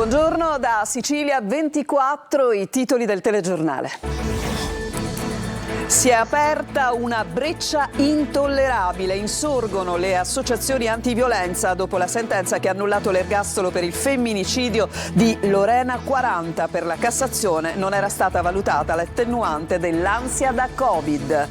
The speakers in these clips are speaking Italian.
Buongiorno da Sicilia 24, i titoli del telegiornale. Si è aperta una breccia intollerabile, insorgono le associazioni antiviolenza dopo la sentenza che ha annullato l'ergastolo per il femminicidio di Lorena 40. Per la Cassazione non era stata valutata l'attenuante dell'ansia da Covid.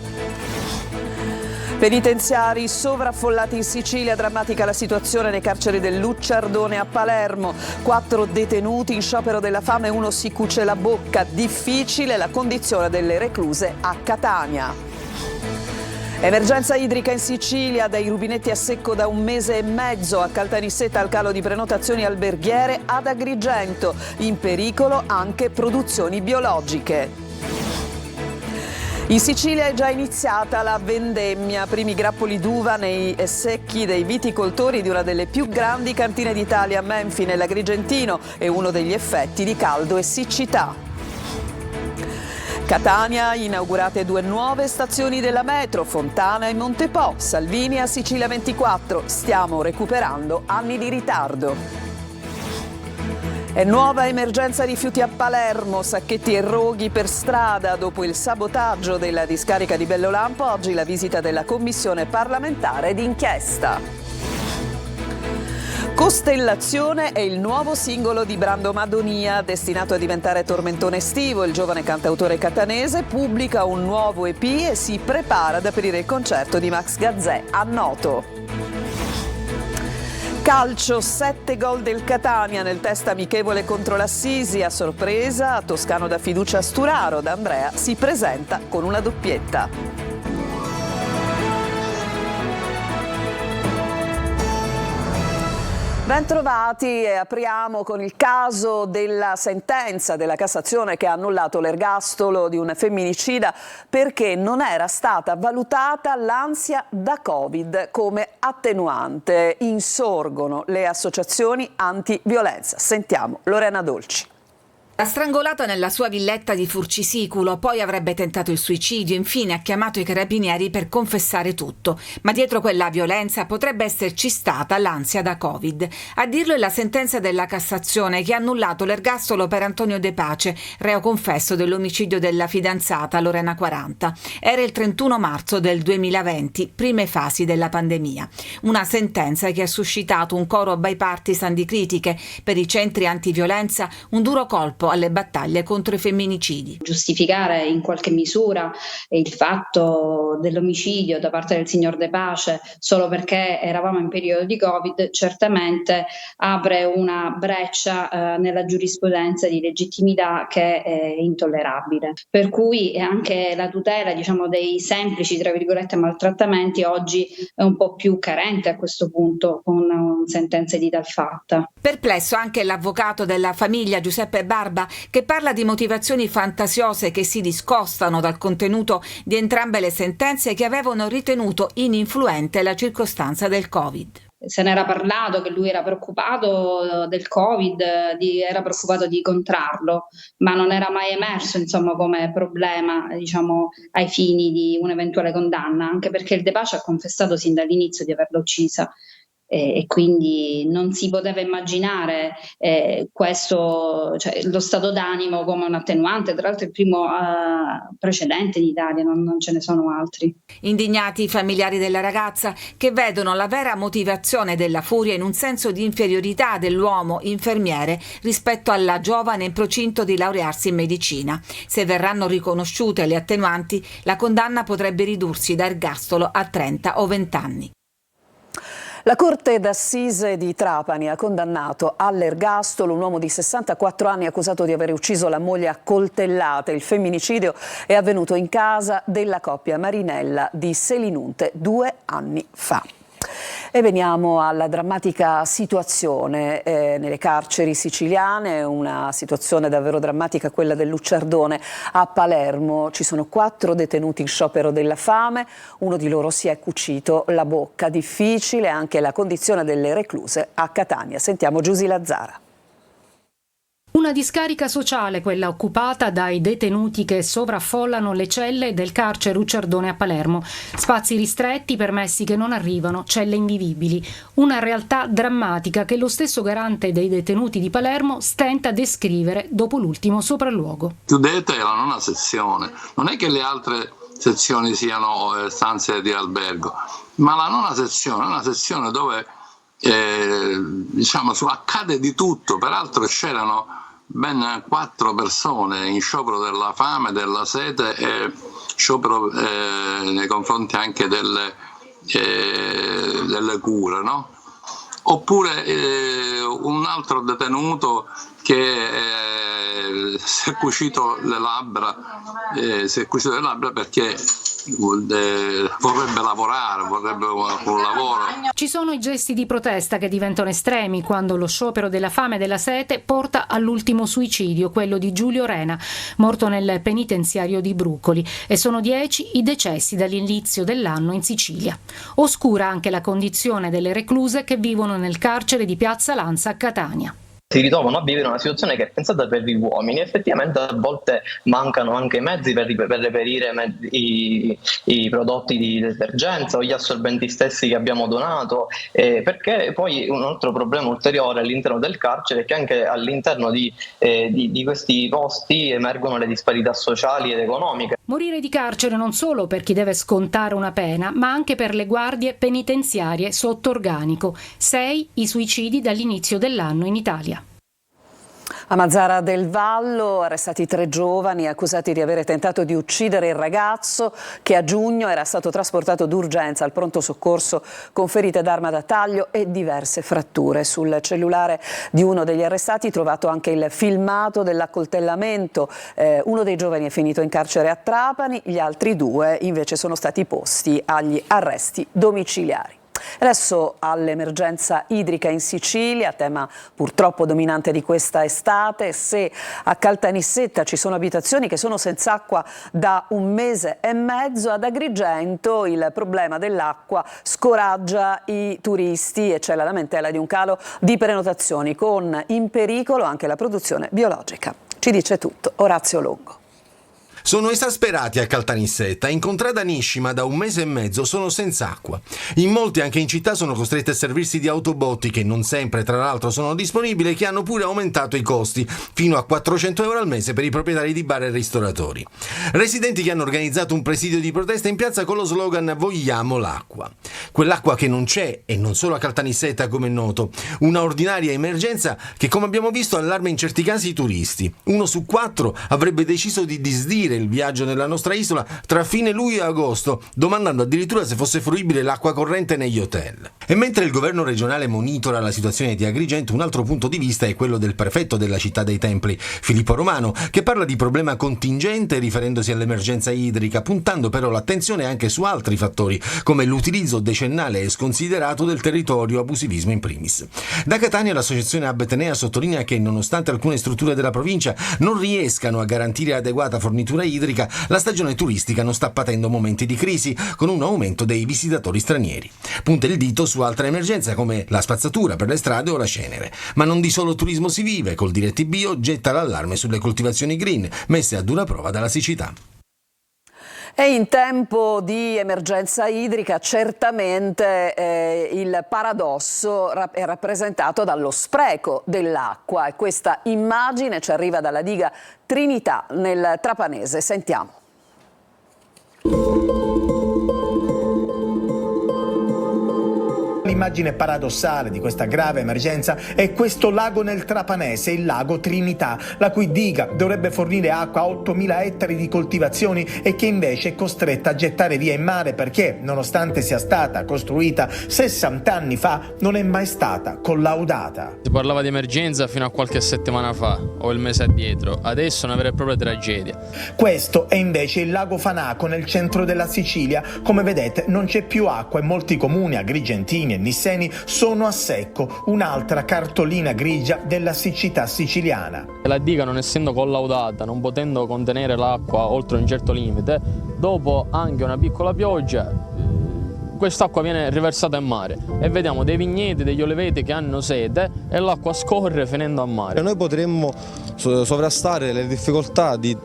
Penitenziari sovraffollati in Sicilia, drammatica la situazione nei carceri del Lucciardone a Palermo. 4 detenuti in sciopero della fame, uno si cuce la bocca. Difficile la condizione delle recluse a Catania. Emergenza idrica in Sicilia, dai rubinetti a secco da 1 mese e mezzo, a Caltanissetta al calo di prenotazioni alberghiere ad Agrigento. In pericolo anche produzioni biologiche. In Sicilia è già iniziata la vendemmia, primi grappoli d'uva nei secchi dei viticoltori di una delle più grandi cantine d'Italia, Menfi nell'Agrigentino, e uno degli effetti di caldo e siccità. Catania, inaugurate 2 nuove stazioni della metro, Fontana e Montepo. Salvini a Sicilia 24, stiamo recuperando anni di ritardo. E nuova emergenza rifiuti a Palermo, sacchetti e roghi per strada. Dopo il sabotaggio della discarica di Bellolampo, oggi la visita della commissione parlamentare d'inchiesta. Costellazione è il nuovo singolo di Brando Madonia, destinato a diventare tormentone estivo. Il giovane cantautore catanese pubblica un nuovo EP e si prepara ad aprire il concerto di Max Gazzè a Noto. Calcio, 7 gol del Catania nel test amichevole contro l'Assisi. A sorpresa, toscano da fiducia Sturaro, D'Andrea si presenta con una doppietta. Bentrovati e apriamo con il caso della sentenza della Cassazione che ha annullato l'ergastolo di un femminicida perché non era stata valutata l'ansia da Covid come attenuante. Insorgono le associazioni antiviolenza. Sentiamo Lorena Dolci. L'ha strangolata nella sua villetta di Furcisiculo, poi avrebbe tentato il suicidio, infine ha chiamato i carabinieri per confessare tutto. Ma dietro quella violenza potrebbe esserci stata l'ansia da Covid. A dirlo è la sentenza della Cassazione che ha annullato l'ergastolo per Antonio De Pace, reo confesso dell'omicidio della fidanzata Lorena 40. Era il 31 marzo del 2020, prime fasi della pandemia. Una sentenza che ha suscitato un coro bipartisan di critiche. Per i centri antiviolenza un duro colpo alle battaglie contro i femminicidi. Giustificare in qualche misura il fatto dell'omicidio da parte del signor De Pace solo perché eravamo in periodo di Covid certamente apre una breccia nella giurisprudenza di legittimità che è intollerabile. Per cui anche la tutela, dei semplici, tra virgolette, maltrattamenti oggi è un po' più carente a questo punto con sentenze di tal fatta. Perplesso anche l'avvocato della famiglia Giuseppe Barba, che parla di motivazioni fantasiose che si discostano dal contenuto di entrambe le sentenze che avevano ritenuto ininfluente la circostanza del Covid. Se n'era parlato che lui era preoccupato del Covid, era preoccupato di contrarlo, ma non era mai emerso come problema ai fini di un'eventuale condanna, anche perché il De Pace ha confessato sin dall'inizio di averla uccisa. E quindi non si poteva immaginare questo, lo stato d'animo come un attenuante. Tra l'altro il primo precedente in Italia, non ce ne sono altri. Indignati i familiari della ragazza che vedono la vera motivazione della furia in un senso di inferiorità dell'uomo infermiere rispetto alla giovane in procinto di laurearsi in medicina. Se verranno riconosciute le attenuanti, la condanna potrebbe ridursi da ergastolo a 30 o 20 anni. La Corte d'Assise di Trapani ha condannato all'ergastolo un uomo di 64 anni accusato di aver ucciso la moglie a coltellate. Il femminicidio è avvenuto in casa della coppia Marinella di Selinunte 2 anni fa. E veniamo alla drammatica situazione nelle carceri siciliane, una situazione davvero drammatica, quella del Lucciardone a Palermo. Ci sono 4 detenuti in sciopero della fame, uno di loro si è cucito la bocca. Difficile anche la condizione delle recluse a Catania. Sentiamo Giusy Lazzara. Una una discarica sociale quella occupata dai detenuti che sovraffollano le celle del carcere Ucciardone a Palermo. Spazi ristretti, permessi che non arrivano, celle invivibili. Una realtà drammatica che lo stesso garante dei detenuti di Palermo stenta a descrivere dopo l'ultimo sopralluogo. Chiudete la nona sezione, non è che le altre sezioni siano stanze di albergo, ma la nona sezione è una sezione dove accade di tutto. Peraltro c'erano ben 4 persone in sciopero della fame, della sete e sciopero nei confronti anche delle cure, no? Oppure un altro detenuto che si è cucito le labbra perché vorrebbe lavorare, vorrebbe un lavoro. Ci sono i gesti di protesta che diventano estremi quando lo sciopero della fame e della sete porta all'ultimo suicidio, quello di Giulio Rena, morto nel penitenziario di Brucoli, e sono 10 i decessi dall'inizio dell'anno in Sicilia. Oscura anche la condizione delle recluse che vivono nel carcere di Piazza Lanza a Catania. Si ritrovano a vivere una situazione che è pensata per gli uomini. Effettivamente a volte mancano anche i mezzi per reperire i prodotti di detergenza o gli assorbenti stessi che abbiamo donato, perché poi un altro problema ulteriore all'interno del carcere è che anche all'interno di questi posti emergono le disparità sociali ed economiche. Morire di carcere non solo per chi deve scontare una pena, ma anche per le guardie penitenziarie sotto organico. 6 i suicidi dall'inizio dell'anno in Italia. A Mazara del Vallo arrestati 3 giovani accusati di avere tentato di uccidere il ragazzo che a giugno era stato trasportato d'urgenza al pronto soccorso con ferite d'arma da taglio e diverse fratture. Sul cellulare di uno degli arrestati trovato anche il filmato dell'accoltellamento. Uno dei giovani è finito in carcere a Trapani, gli altri 2 invece sono stati posti agli arresti domiciliari. Adesso all'emergenza idrica in Sicilia, tema purtroppo dominante di questa estate. Se a Caltanissetta ci sono abitazioni che sono senza acqua da 1 mese e mezzo, ad Agrigento il problema dell'acqua scoraggia i turisti e c'è la lamentela di un calo di prenotazioni, con in pericolo anche la produzione biologica. Ci dice tutto Orazio Longo. Sono esasperati a Caltanissetta. In contrada Nishima da 1 mese e mezzo sono senza acqua. In molti anche in città sono costretti a servirsi di autobotti che non sempre tra l'altro sono disponibili e che hanno pure aumentato i costi fino a 400 euro al mese per i proprietari di bar e ristoratori. Residenti che hanno organizzato un presidio di protesta in piazza con lo slogan "Vogliamo l'acqua". Quell'acqua che non c'è, e non solo a Caltanissetta come è noto. Una ordinaria emergenza che, come abbiamo visto, allarma in certi casi i turisti. 1 su 4 avrebbe deciso di disdire il viaggio nella nostra isola tra fine luglio e agosto, domandando addirittura se fosse fruibile l'acqua corrente negli hotel. E mentre il governo regionale monitora la situazione di Agrigento, un altro punto di vista è quello del prefetto della città dei Templi, Filippo Romano, che parla di problema contingente riferendosi all'emergenza idrica, puntando però l'attenzione anche su altri fattori, come l'utilizzo decennale e sconsiderato del territorio, abusivismo in primis. Da Catania l'associazione Abbetenea sottolinea che, nonostante alcune strutture della provincia non riescano a garantire adeguata fornitura idrica, la stagione turistica non sta patendo momenti di crisi, con un aumento dei visitatori stranieri. Punta il dito su altre emergenze come la spazzatura per le strade o la cenere. Ma non di solo turismo si vive, col Diretti Bio getta l'allarme sulle coltivazioni green, messe a dura prova dalla siccità. E in tempo di emergenza idrica certamente il paradosso è rappresentato dallo spreco dell'acqua, e questa immagine ci arriva dalla diga Trinità nel Trapanese. Sentiamo. L'immagine paradossale di questa grave emergenza è questo lago nel Trapanese, il lago Trinità, la cui diga dovrebbe fornire acqua a 8.000 ettari di coltivazioni e che invece è costretta a gettare via in mare perché, nonostante sia stata costruita 60 anni fa, non è mai stata collaudata. Si parlava di emergenza fino a qualche settimana fa o il mese addietro, adesso è una vera e propria tragedia. Questo è invece il lago Fanaco nel centro della Sicilia. Come vedete non c'è più acqua e molti comuni agrigentini e nisseni sono a secco, un'altra cartolina grigia della siccità siciliana. La diga, non essendo collaudata, non potendo contenere l'acqua oltre un certo limite, dopo anche una piccola pioggia quest'acqua viene riversata in mare e vediamo dei vigneti, degli oliveti che hanno sete e l'acqua scorre finendo a mare. Noi potremmo sovrastare le difficoltà di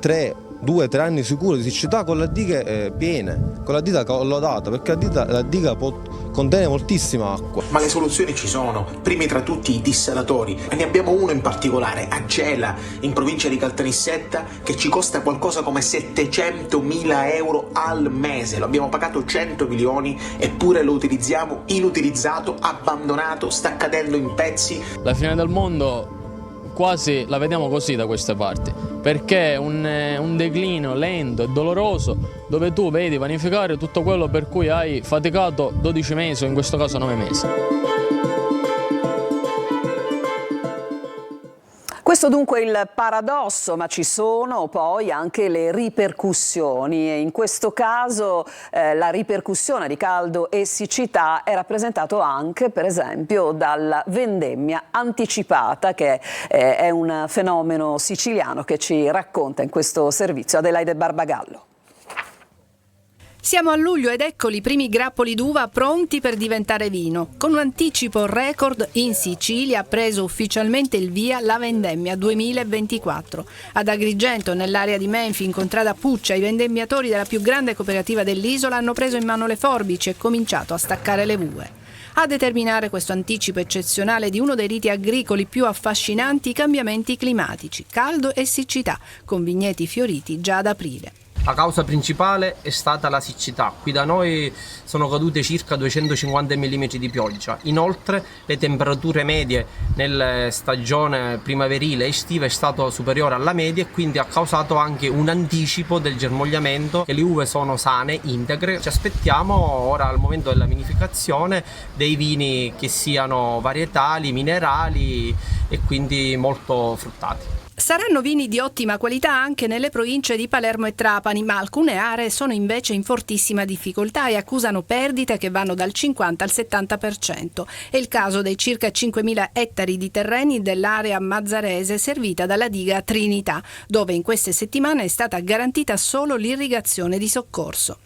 2-3 anni sicuro di siccità con le dighe piene, con la diga collodata, perché la diga contiene moltissima acqua. Ma le soluzioni ci sono, primi tra tutti i dissalatori, e ne abbiamo uno in particolare a Gela, in provincia di Caltanissetta, che ci costa qualcosa come 700.000 euro al mese. Lo abbiamo pagato 100 milioni eppure lo utilizziamo inutilizzato, abbandonato, sta cadendo in pezzi. La fine del mondo quasi la vediamo così da queste parti, perché è un declino lento e doloroso dove tu vedi vanificare tutto quello per cui hai faticato 12 mesi o in questo caso 9 mesi. Questo dunque è il paradosso, ma ci sono poi anche le ripercussioni e in questo caso la ripercussione di caldo e siccità è rappresentato anche per esempio dalla vendemmia anticipata, che è un fenomeno siciliano che ci racconta in questo servizio Adelaide Barbagallo. Siamo a luglio ed eccoli i primi grappoli d'uva pronti per diventare vino. Con un anticipo record in Sicilia ha preso ufficialmente il via la vendemmia 2024. Ad Agrigento, nell'area di Menfi, in contrada Puccia, i vendemmiatori della più grande cooperativa dell'isola hanno preso in mano le forbici e cominciato a staccare le uve. A determinare questo anticipo eccezionale di uno dei riti agricoli più affascinanti i cambiamenti climatici, caldo e siccità, con vigneti fioriti già ad aprile. La causa principale è stata la siccità. Qui da noi sono cadute circa 250 mm di pioggia. Inoltre le temperature medie nella stagione primaverile e estiva è stato superiore alla media e quindi ha causato anche un anticipo del germogliamento, e le uve sono sane, integre. Ci aspettiamo ora al momento della vinificazione dei vini che siano varietali, minerali e quindi molto fruttati. Saranno vini di ottima qualità anche nelle province di Palermo e Trapani, ma alcune aree sono invece in fortissima difficoltà e accusano perdite che vanno dal 50 al 70%. È il caso dei circa 5.000 ettari di terreni dell'area mazzarese servita dalla diga Trinità, dove in queste settimane è stata garantita solo l'irrigazione di soccorso.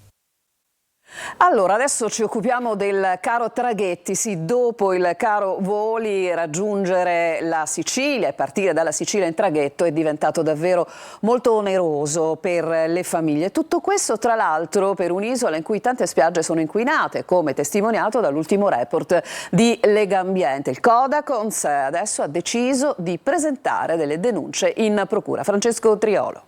Allora, adesso ci occupiamo del caro traghetti. Sì, dopo il caro voli, raggiungere la Sicilia e partire dalla Sicilia in traghetto è diventato davvero molto oneroso per le famiglie. Tutto questo, tra l'altro, per un'isola in cui tante spiagge sono inquinate, come testimoniato dall'ultimo report di Legambiente. Il Codacons adesso ha deciso di presentare delle denunce in procura. Francesco Triolo.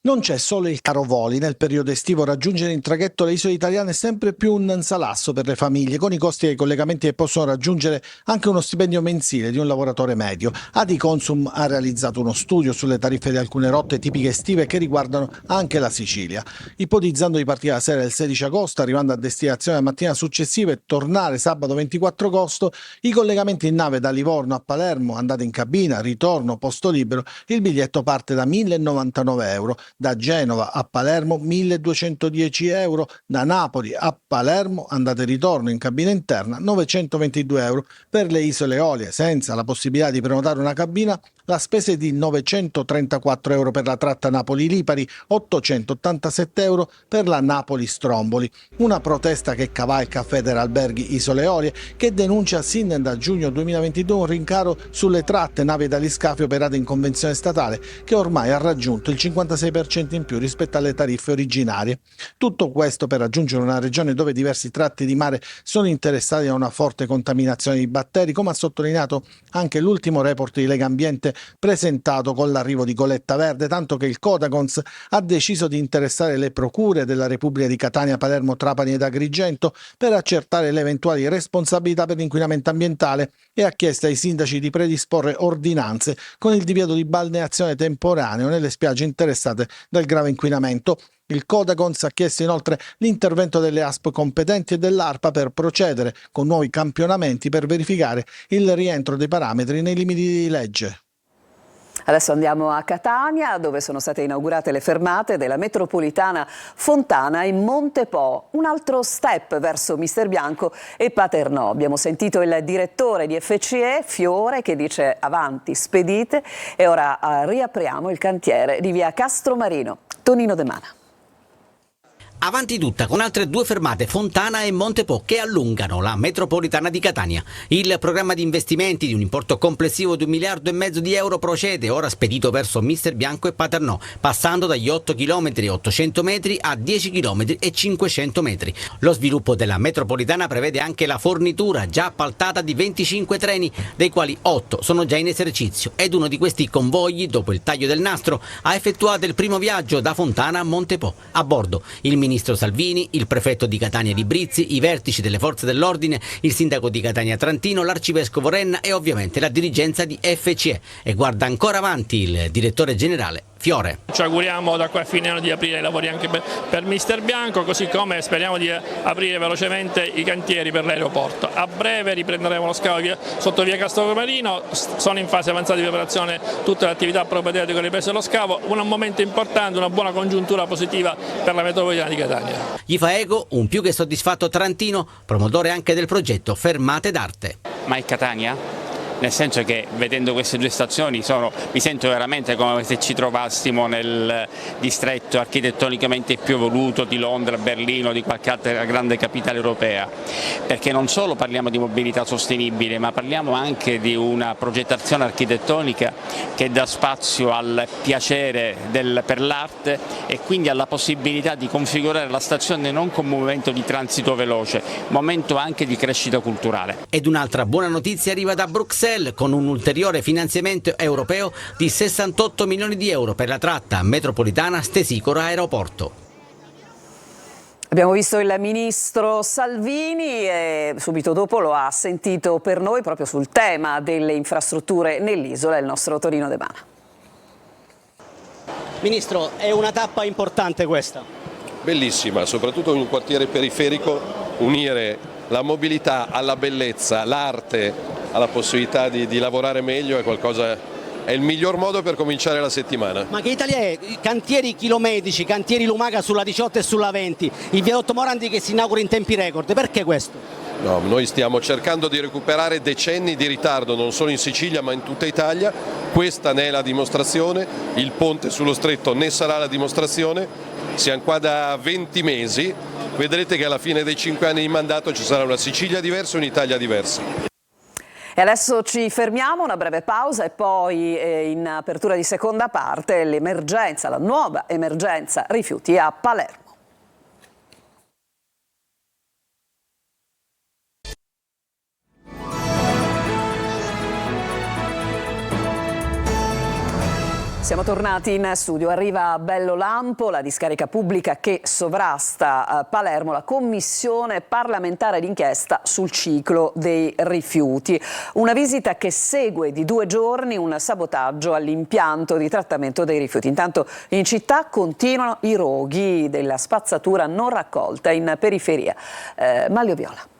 Non c'è solo il caro voli, nel periodo estivo raggiungere in traghetto le isole italiane è sempre più un salasso per le famiglie, con i costi e i collegamenti che possono raggiungere anche uno stipendio mensile di un lavoratore medio. Adiconsum ha realizzato uno studio sulle tariffe di alcune rotte tipiche estive che riguardano anche la Sicilia. Ipotizzando di partire la sera del 16 agosto, arrivando a destinazione la mattina successiva e tornare sabato 24 agosto, i collegamenti in nave da Livorno a Palermo, andata in cabina, ritorno, posto libero, il biglietto parte da 1.099 euro. Da Genova a Palermo 1.210 euro, da Napoli a Palermo andata e ritorno in cabina interna 922 euro. Per le isole Eolie, senza la possibilità di prenotare una cabina, la spesa è di 934 euro per la tratta Napoli-Lipari, 887 euro per la Napoli-Stromboli. Una protesta che cavalca Federalberghi Isole Eolie, che denuncia sin da giugno 2022 un rincaro sulle tratte navi dagli scafi operate in convenzione statale, che ormai ha raggiunto il 56% in più rispetto alle tariffe originarie. Tutto questo per raggiungere una regione dove diversi tratti di mare sono interessati da una forte contaminazione di batteri, come ha sottolineato anche l'ultimo report di Legambiente presentato con l'arrivo di Goletta Verde, tanto che il Codacons ha deciso di interessare le procure della Repubblica di Catania, Palermo, Trapani ed Agrigento per accertare le eventuali responsabilità per l'inquinamento ambientale e ha chiesto ai sindaci di predisporre ordinanze con il divieto di balneazione temporaneo nelle spiagge interessate dal grave inquinamento. Il Codacons ha chiesto inoltre l'intervento delle ASP competenti e dell'ARPA per procedere con nuovi campionamenti per verificare il rientro dei parametri nei limiti di legge. Adesso andiamo a Catania, dove sono state inaugurate le fermate della metropolitana Fontana in Monte Po, un altro step verso Mister Bianco e Paternò. Abbiamo sentito il direttore di FCE, Fiore, che dice avanti, spedite, e ora riapriamo il cantiere di via Castromarino. Tonino De Mana. Avanti tutta con altre 2 fermate, Fontana e Montepo, che allungano la metropolitana di Catania. Il programma di investimenti di un importo complessivo di 1,5 miliardi di euro procede, ora spedito verso Mister Bianco e Paternò, passando dagli 8 km e 800 metri a 10 km e 500 metri. Lo sviluppo della metropolitana prevede anche la fornitura già appaltata di 25 treni, dei quali 8 sono già in esercizio, ed uno di questi convogli, dopo il taglio del nastro, ha effettuato il primo viaggio da Fontana a Montepo. A bordo il ministro Salvini, il prefetto di Catania Librizzi, i vertici delle forze dell'ordine, il sindaco di Catania Trantino, l'arcivescovo Renna e ovviamente la dirigenza di FCE. E guarda ancora avanti il direttore generale Fiore. Ci auguriamo da qua a fine anno di aprire i lavori anche per Mister Bianco, così come speriamo di aprire velocemente i cantieri per l'aeroporto. A breve riprenderemo lo scavo sotto via Castromarino, sono in fase avanzata di preparazione tutte le attività propedeutiche con ripresa dello scavo, un momento importante, una buona congiuntura positiva per la metropolitana di Catania. Gli fa eco un più che soddisfatto Trantino, promotore anche del progetto Fermate d'Arte. Ma è Catania? Nel senso che vedendo queste 2 stazioni mi sento veramente come se ci trovassimo nel distretto architettonicamente più evoluto di Londra, Berlino, di qualche altra grande capitale europea, perché non solo parliamo di mobilità sostenibile, ma parliamo anche di una progettazione architettonica che dà spazio al piacere per l'arte e quindi alla possibilità di configurare la stazione non come un momento di transito veloce, momento anche di crescita culturale. Ed un'altra buona notizia arriva da Bruxelles, con un ulteriore finanziamento europeo di 68 milioni di euro per la tratta metropolitana Stesicora-Aeroporto. Abbiamo visto il ministro Salvini e subito dopo lo ha sentito per noi proprio sul tema delle infrastrutture nell'isola, il nostro Torino De Mana. Ministro, è una tappa importante questa? Bellissima, soprattutto in un quartiere periferico, unire la mobilità alla bellezza, l'arte alla possibilità di lavorare meglio è il miglior modo per cominciare la settimana. Ma che Italia è? Cantieri chilometrici, cantieri Lumaga sulla 18 e sulla 20, il viadotto Morandi che si inaugura in tempi record, perché questo? No, noi stiamo cercando di recuperare decenni di ritardo non solo in Sicilia ma in tutta Italia, questa ne è la dimostrazione, il ponte sullo stretto ne sarà la dimostrazione, siamo qua da 20 mesi, vedrete che alla fine dei 5 anni di mandato ci sarà una Sicilia diversa e un'Italia diversa. E adesso ci fermiamo, una breve pausa e poi in apertura di seconda parte l'emergenza, la nuova emergenza rifiuti a Palermo. Siamo tornati in studio, arriva a Bello Lampo, la discarica pubblica che sovrasta Palermo, la commissione parlamentare d'inchiesta sul ciclo dei rifiuti. Una visita che segue di 2 giorni un sabotaggio all'impianto di trattamento dei rifiuti. Intanto in città continuano i roghi della spazzatura non raccolta in periferia. Maglio Viola.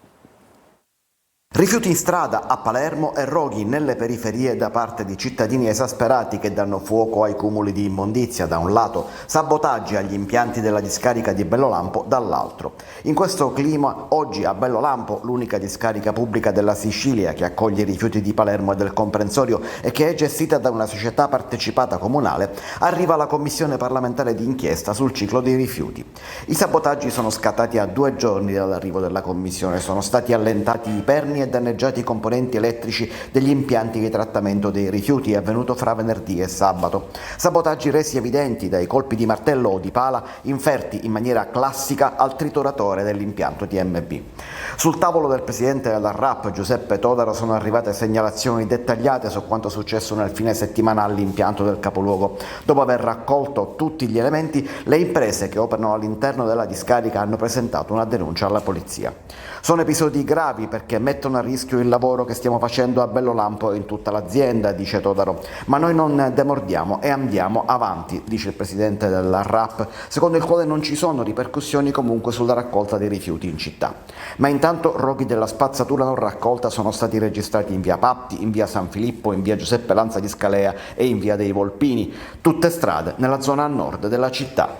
Rifiuti in strada a Palermo e roghi nelle periferie da parte di cittadini esasperati che danno fuoco ai cumuli di immondizia da un lato, sabotaggi agli impianti della discarica di Bellolampo dall'altro. In questo clima oggi a Bellolampo, l'unica discarica pubblica della Sicilia che accoglie i rifiuti di Palermo e del comprensorio e che è gestita da una società partecipata comunale, arriva la commissione parlamentare d'inchiesta sul ciclo dei rifiuti. I sabotaggi sono scattati a 2 giorni dall'arrivo della commissione, sono stati allentati i perni e danneggiati i componenti elettrici degli impianti di trattamento dei rifiuti, è avvenuto fra venerdì e sabato. Sabotaggi resi evidenti dai colpi di martello o di pala inferti in maniera classica al trituratore dell'impianto TMB. Sul tavolo del presidente della RAP Giuseppe Todaro sono arrivate segnalazioni dettagliate su quanto successo nel fine settimana all'impianto del capoluogo. Dopo aver raccolto tutti gli elementi, le imprese che operano all'interno della discarica hanno presentato una denuncia alla polizia. Sono episodi gravi perché mettono a rischio il lavoro che stiamo facendo a Bellolampo e in tutta l'azienda, dice Todaro, ma noi non demordiamo e andiamo avanti, dice il presidente della RAP, secondo il quale non ci sono ripercussioni comunque sulla raccolta dei rifiuti in città. Ma intanto roghi della spazzatura non raccolta sono stati registrati in via Patti, in via San Filippo, in via Giuseppe Lanza di Scalea e in via dei Volpini, tutte strade nella zona a nord della città.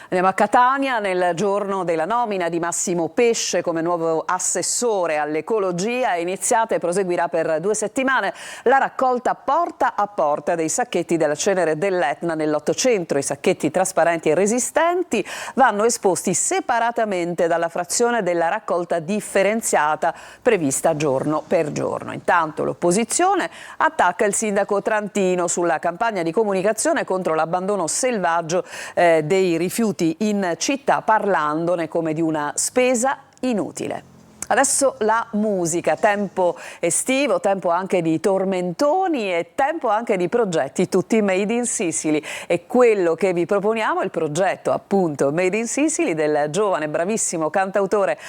Andiamo a Catania. Nel giorno della nomina di Massimo Pesce come nuovo assessore all'ecologia è iniziata e proseguirà per 2 settimane la raccolta porta a porta dei sacchetti della cenere dell'Etna nell'800. I sacchetti trasparenti e resistenti vanno esposti separatamente dalla frazione della raccolta differenziata prevista giorno per giorno. Intanto l'opposizione attacca il sindaco Trantino sulla campagna di comunicazione contro l'abbandono selvaggio dei rifiuti in città, parlandone come di una spesa inutile. Adesso la musica, tempo estivo, tempo anche di tormentoni e tempo anche di progetti, tutti made in Sicily. E quello che vi proponiamo è il progetto appunto Made in Sicily del giovane bravissimo cantautore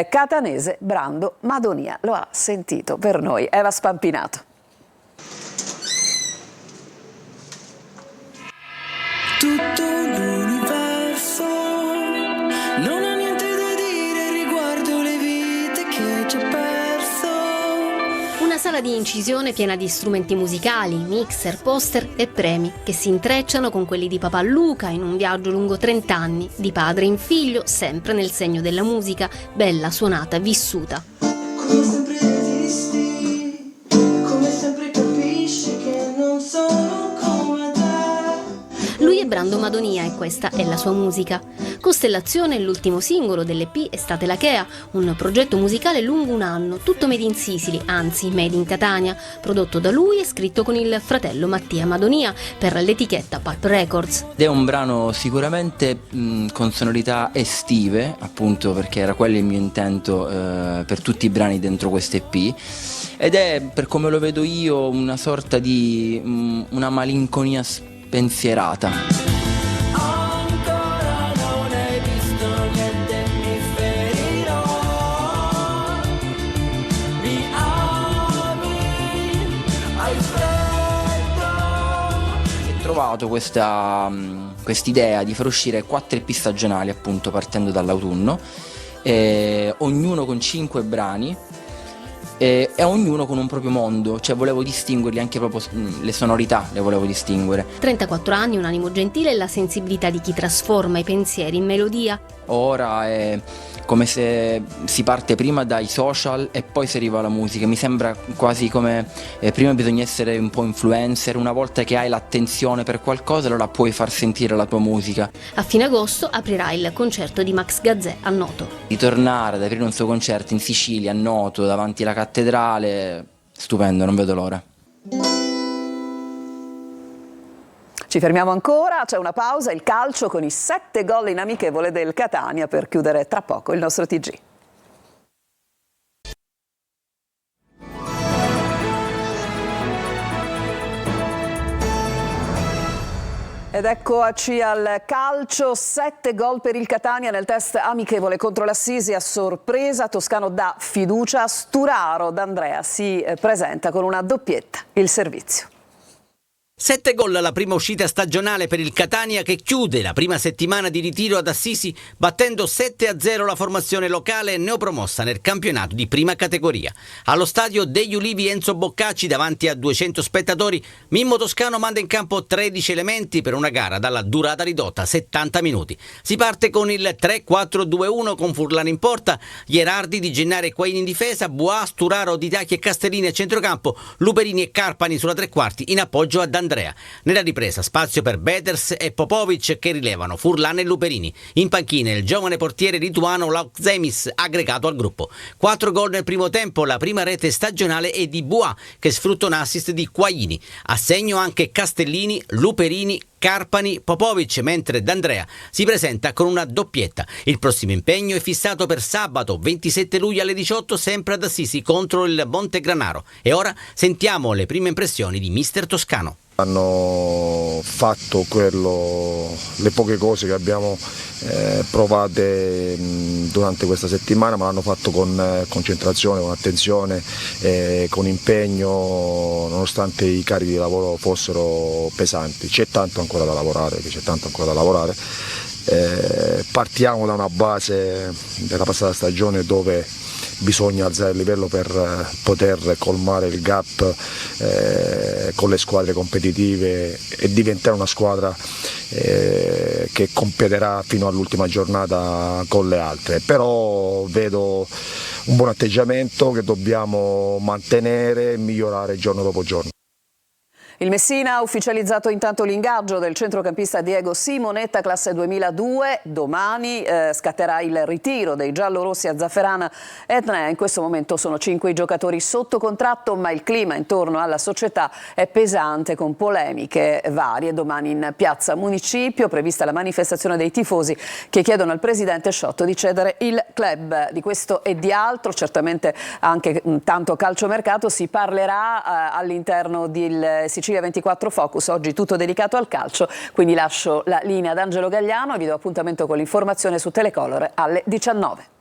catanese Brando Madonia. Lo ha sentito per noi Eva Spampinato. Tutto l'universo non ha niente da dire riguardo le vite che hai già perso. Una sala di incisione piena di strumenti musicali, mixer, poster e premi che si intrecciano con quelli di papà Luca in un viaggio lungo 30 anni, di padre in figlio, sempre nel segno della musica, bella, suonata, vissuta. Come sempre esisti, come sempre capisci che non sono come te. Lui è Brando Madonia e questa è la sua musica. Costellazione è l'ultimo singolo dell'EP Estate Lachea, un progetto musicale lungo un anno, tutto made in Sicily, anzi made in Catania, prodotto da lui e scritto con il fratello Mattia Madonia per l'etichetta Pipe Records. Ed è un brano sicuramente con sonorità estive, appunto perché era quello il mio intento per tutti i brani dentro questo EP, ed è, per come lo vedo io, una sorta di una malinconia spensierata. Trovato quest'idea di far uscire 4 EP stagionali, appunto partendo dall'autunno, ognuno con 5 brani e ognuno con un proprio mondo, cioè volevo distinguerli, anche proprio le sonorità le volevo distinguere. 34 anni, un animo gentile e la sensibilità di chi trasforma i pensieri in melodia. Ora è come se si parte prima dai social e poi si arriva alla musica. Mi sembra quasi come prima bisogna essere un po' influencer, una volta che hai l'attenzione per qualcosa allora puoi far sentire la tua musica. A fine agosto aprirà il concerto di Max Gazzè a Noto. Di tornare ad aprire un suo concerto in Sicilia, a Noto, davanti alla cattedrale, stupendo, non vedo l'ora. Ci fermiamo ancora, c'è una pausa, il calcio con i 7 gol in amichevole del Catania per chiudere tra poco il nostro TG. Ed eccoci al calcio, 7 gol per il Catania nel test amichevole contro l'Assisi a sorpresa. Toscano dà fiducia, Sturaro D'Andrea si presenta con una doppietta, il servizio. 7 gol alla prima uscita stagionale per il Catania che chiude la prima settimana di ritiro ad Assisi battendo 7-0 la formazione locale neopromossa nel campionato di prima categoria. Allo stadio degli Ulivi Enzo Boccacci davanti a 200 spettatori Mimmo Toscano manda in campo 13 elementi per una gara dalla durata ridotta 70 minuti. Si parte con il 3-4-2-1 con Furlan in porta, Gherardi, Di Gennaro e Quaini in difesa, Bois, Sturaro, Ditacchi e Castellini a centrocampo, Luperini e Carpani sulla tre quarti in appoggio ad Andrea. Nella ripresa spazio per Beters e Popovic che rilevano Furlan e Luperini. In panchina il giovane portiere lituano Laukzemis aggregato al gruppo. 4 gol nel primo tempo, la prima rete stagionale è di Bois che sfrutta un assist di Quaini. A segno anche Castellini, Luperini, Carpani, Popovic, mentre D'Andrea si presenta con una doppietta. Il prossimo impegno è fissato per sabato 27 luglio alle 18 sempre ad Assisi contro il Montegranaro. E ora sentiamo le prime impressioni di mister Toscano. Hanno fatto le poche cose che abbiamo provate durante questa settimana, ma l'hanno fatto con concentrazione, con attenzione, con impegno, nonostante i carichi di lavoro fossero pesanti. C'è tanto ancora da lavorare, Partiamo da una base della passata stagione dove bisogna alzare il livello per poter colmare il gap con le squadre competitive e diventare una squadra che competerà fino all'ultima giornata con le altre. Però vedo un buon atteggiamento che dobbiamo mantenere e migliorare giorno dopo giorno. Il Messina ha ufficializzato intanto l'ingaggio del centrocampista Diego Simonetta, classe 2002. Domani scatterà il ritiro dei giallorossi a Zafferana Etnea. In questo momento sono 5 i giocatori sotto contratto, ma il clima intorno alla società è pesante, con polemiche varie. Domani in piazza Municipio prevista la manifestazione dei tifosi che chiedono al presidente Sciotto di cedere il club. Di questo e di altro, certamente anche tanto calciomercato, si parlerà all'interno del Sicilia 24 Focus, oggi tutto dedicato al calcio, quindi lascio la linea ad Angelo Gagliano e vi do appuntamento con l'informazione su Telecolor alle 19.